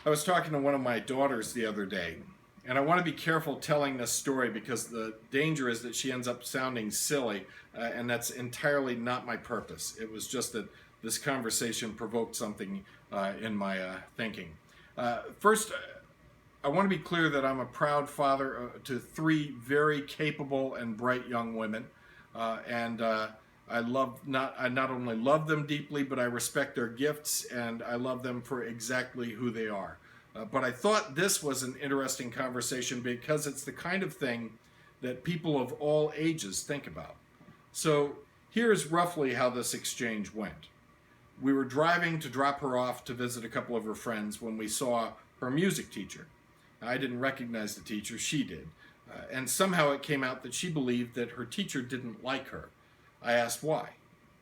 I was talking to one of my daughters the other day, and I want to be careful telling this story because the danger is that she ends up sounding silly, and that's entirely not my purpose. It was just that this conversation provoked something in my thinking. First, I want to be clear that I'm a proud father to three very capable and bright young women, and I not only love them deeply, but I respect their gifts and I love them for exactly who they are. But I thought this was an interesting conversation because it's the kind of thing that people of all ages think about. So here's roughly how this exchange went. We were driving to drop her off to visit a couple of her friends when we saw her music teacher. I didn't recognize the teacher, she did. And somehow it came out that she believed that her teacher didn't like her. I asked why.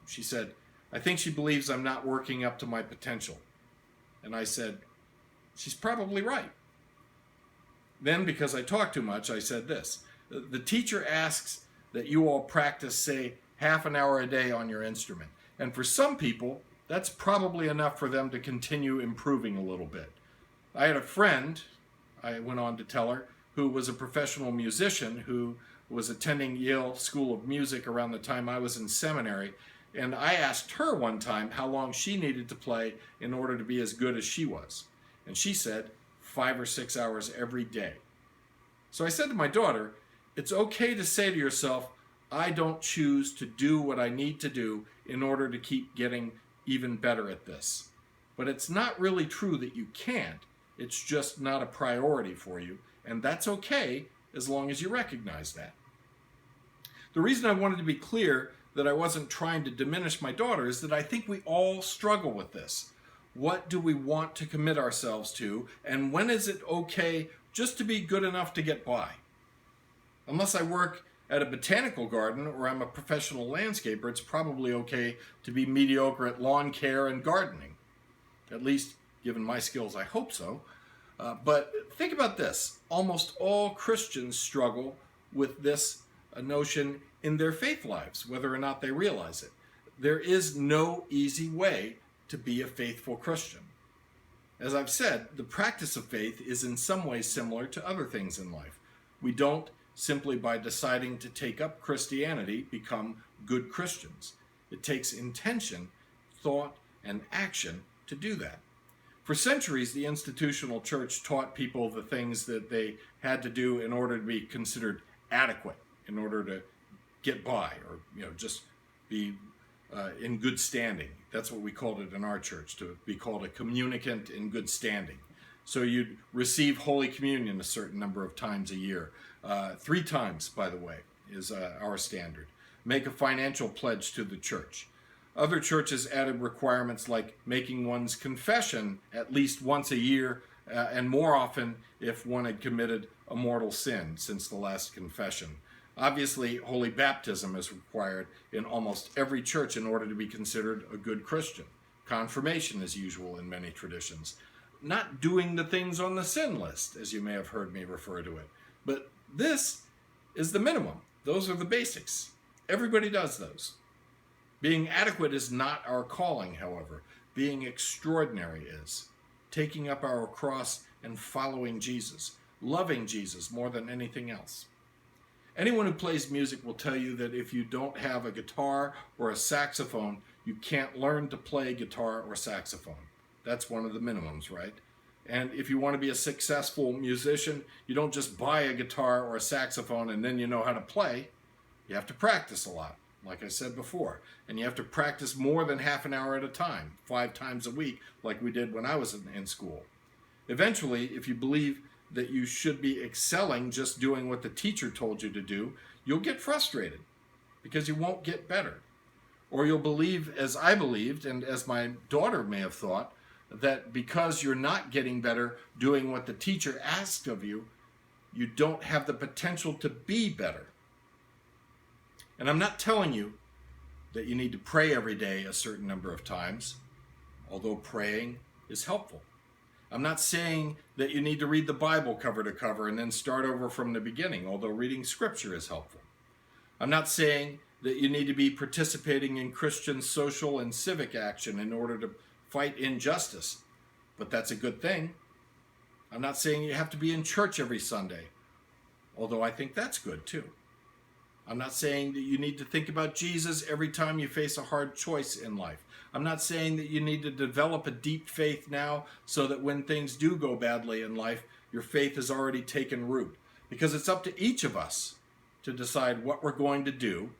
She said, "I think she believes I'm not working up to my potential." And I said, "She's probably right." Then, because I talk too much, I said this. The teacher asks that you all practice, say, half an hour a day on your instrument. And for some people, that's probably enough for them to continue improving a little bit. I had a friend, I went on to tell her, who was a professional musician who was attending Yale School of Music around the time I was in seminary. And I asked her one time how long she needed to play in order to be as good as she was. And she said 5 or 6 hours every day. So I said to my daughter, it's okay to say to yourself, I don't choose to do what I need to do in order to keep getting even better at this. But it's not really true that you can't. It's just not a priority for you. And that's okay as long as you recognize that. The reason I wanted to be clear that I wasn't trying to diminish my daughter is that I think we all struggle with this. What do we want to commit ourselves to, and when is it okay just to be good enough to get by? Unless I work at a botanical garden or I'm a professional landscaper, it's probably okay to be mediocre at lawn care and gardening. At least, given my skills, I hope so. But think about this. Almost all Christians struggle with this notion in their faith lives, whether or not they realize it. There is no easy way to be a faithful Christian. As I've said, the practice of faith is in some ways similar to other things in life. We don't simply by deciding to take up Christianity become good Christians. It takes intention, thought, and action to do that. For centuries, the institutional church taught people the things that they had to do in order to be considered adequate, in order to get by, or just be in good standing. That's what we called it in our church, to be called a communicant in good standing. So you'd receive Holy Communion a certain number of times a year. 3 times, by the way, is our standard. Make a financial pledge to the church. Other churches added requirements like making one's confession at least once a year, and more often if one had committed a mortal sin since the last confession. Obviously, holy baptism is required in almost every church in order to be considered a good Christian. Confirmation is usual in many traditions. Not doing the things on the sin list, as you may have heard me refer to it. But this is the minimum. Those are the basics. Everybody does those. Being adequate is not our calling, however. Being extraordinary is. Taking up our cross and following Jesus. Loving Jesus more than anything else. Anyone who plays music will tell you that if you don't have a guitar or a saxophone, you can't learn to play guitar or saxophone. That's one of the minimums, right? And if you want to be a successful musician, you don't just buy a guitar or a saxophone and then you know how to play. You have to practice a lot, like I said before. And you have to practice more than half an hour at a time, 5 times a week, like we did when I was in school. Eventually, if you believe that you should be excelling just doing what the teacher told you to do, you'll get frustrated because you won't get better. Or you'll believe, as I believed, and as my daughter may have thought, that because you're not getting better doing what the teacher asked of you, you don't have the potential to be better. And I'm not telling you that you need to pray every day a certain number of times, although praying is helpful. I'm not saying that you need to read the Bible cover to cover and then start over from the beginning, although reading Scripture is helpful. I'm not saying that you need to be participating in Christian social and civic action in order to fight injustice, but that's a good thing. I'm not saying you have to be in church every Sunday, although I think that's good too. I'm not saying that you need to think about Jesus every time you face a hard choice in life. I'm not saying that you need to develop a deep faith now so that when things do go badly in life, your faith has already taken root. Because it's up to each of us to decide what we're going to do.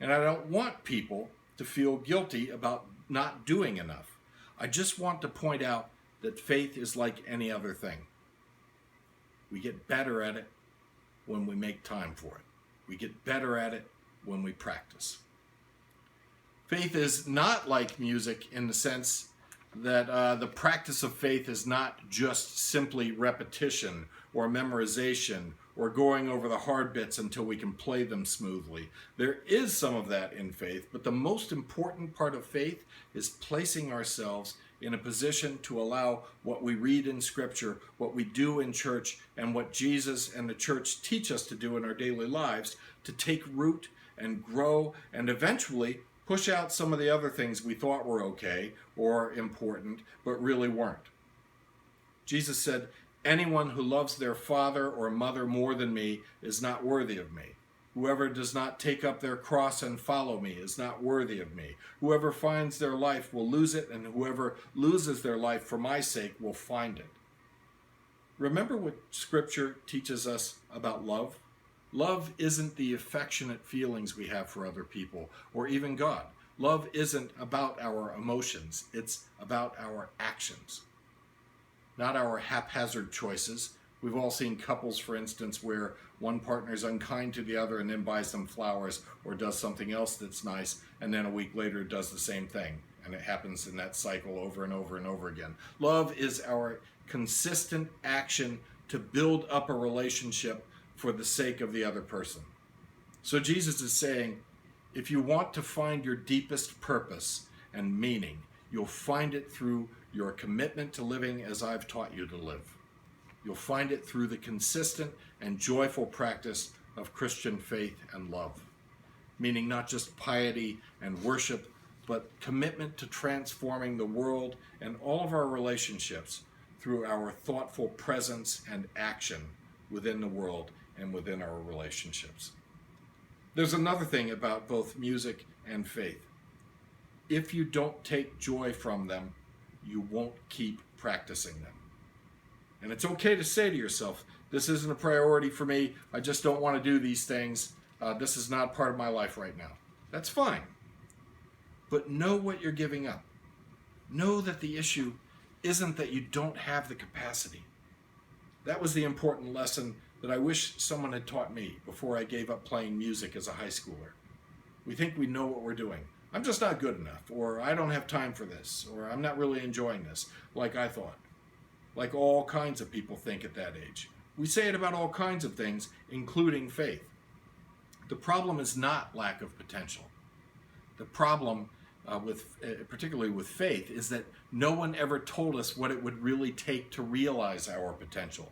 And I don't want people to feel guilty about not doing enough. I just want to point out that faith is like any other thing. We get better at it when we make time for it. We get better at it when we practice. Faith is not like music in the sense that the practice of faith is not just simply repetition or memorization or going over the hard bits until we can play them smoothly. There is some of that in faith, but the most important part of faith is placing ourselves in a position to allow what we read in Scripture, what we do in church, and what Jesus and the church teach us to do in our daily lives to take root and grow and eventually push out some of the other things we thought were okay or important, but really weren't. Jesus said, "Anyone who loves their father or mother more than me is not worthy of me. Whoever does not take up their cross and follow me is not worthy of me. Whoever finds their life will lose it, and whoever loses their life for my sake will find it." Remember what Scripture teaches us about love? Love isn't the affectionate feelings we have for other people or even God. Love isn't about our emotions. It's about our actions, not our haphazard choices. We've all seen couples, for instance, where one partner is unkind to the other and then buys them flowers or does something else that's nice, and then a week later does the same thing. And it happens in that cycle over and over and over again. Love is our consistent action to build up a relationship for the sake of the other person. So Jesus is saying, if you want to find your deepest purpose and meaning, you'll find it through your commitment to living as I've taught you to live. You'll find it through the consistent and joyful practice of Christian faith and love, meaning not just piety and worship, but commitment to transforming the world and all of our relationships through our thoughtful presence and action within the world and within our relationships. There's another thing about both music and faith. If you don't take joy from them, you won't keep practicing them. And it's okay to say to yourself, this isn't a priority for me. I just don't want to do these things. This is not part of my life right now. That's fine. But know what you're giving up. Know that the issue isn't that you don't have the capacity. That was the important lesson that I wish someone had taught me before I gave up playing music as a high schooler. We think we know what we're doing. I'm just not good enough, or I don't have time for this, or I'm not really enjoying this, like I thought. Like all kinds of people think at that age. We say it about all kinds of things, including faith. The problem is not lack of potential. The problem, particularly with faith, is that no one ever told us what it would really take to realize our potential.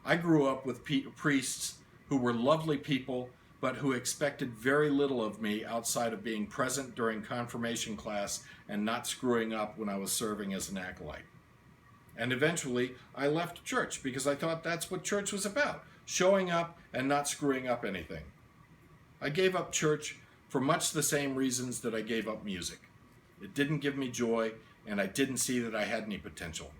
I grew up with priests who were lovely people, but who expected very little of me outside of being present during confirmation class and not screwing up when I was serving as an acolyte. And eventually, I left church because I thought that's what church was about, showing up and not screwing up anything. I gave up church for much the same reasons that I gave up music. It didn't give me joy, and I didn't see that I had any potential.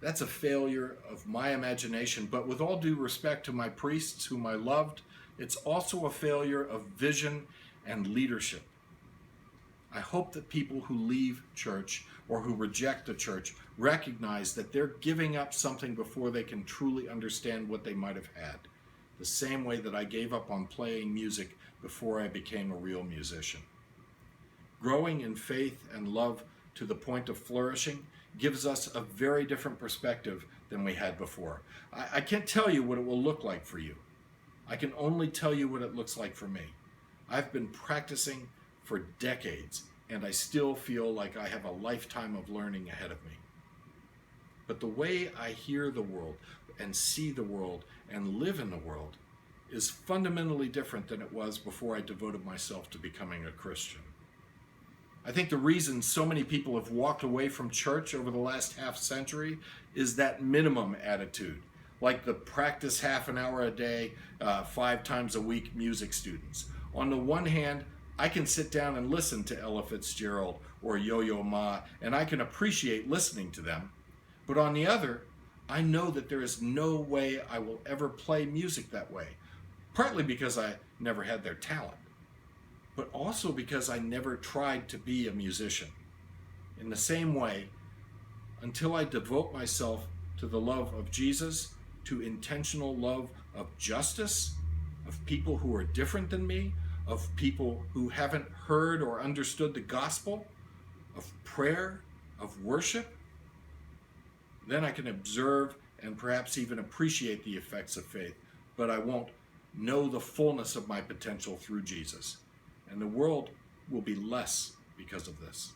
That's a failure of my imagination, but with all due respect to my priests whom I loved, it's also a failure of vision and leadership. I hope that people who leave church or who reject the church recognize that they're giving up something before they can truly understand what they might have had, the same way that I gave up on playing music before I became a real musician. Growing in faith and love to the point of flourishing gives us a very different perspective than we had before. I can't tell you what it will look like for you. I can only tell you what it looks like for me. I've been practicing for decades, and I still feel like I have a lifetime of learning ahead of me. But the way I hear the world and see the world and live in the world is fundamentally different than it was before I devoted myself to becoming a Christian. I think the reason so many people have walked away from church over the last half century is that minimum attitude, like the practice half an hour a day, 5 times a week music students. On the one hand, I can sit down and listen to Ella Fitzgerald or Yo-Yo Ma, and I can appreciate listening to them. But on the other, I know that there is no way I will ever play music that way, partly because I never had their talent, but also because I never tried to be a musician. In the same way, until I devote myself to the love of Jesus, to intentional love of justice, of people who are different than me, of people who haven't heard or understood the gospel, of prayer, of worship, then I can observe and perhaps even appreciate the effects of faith, but I won't know the fullness of my potential through Jesus. And the world will be less because of this.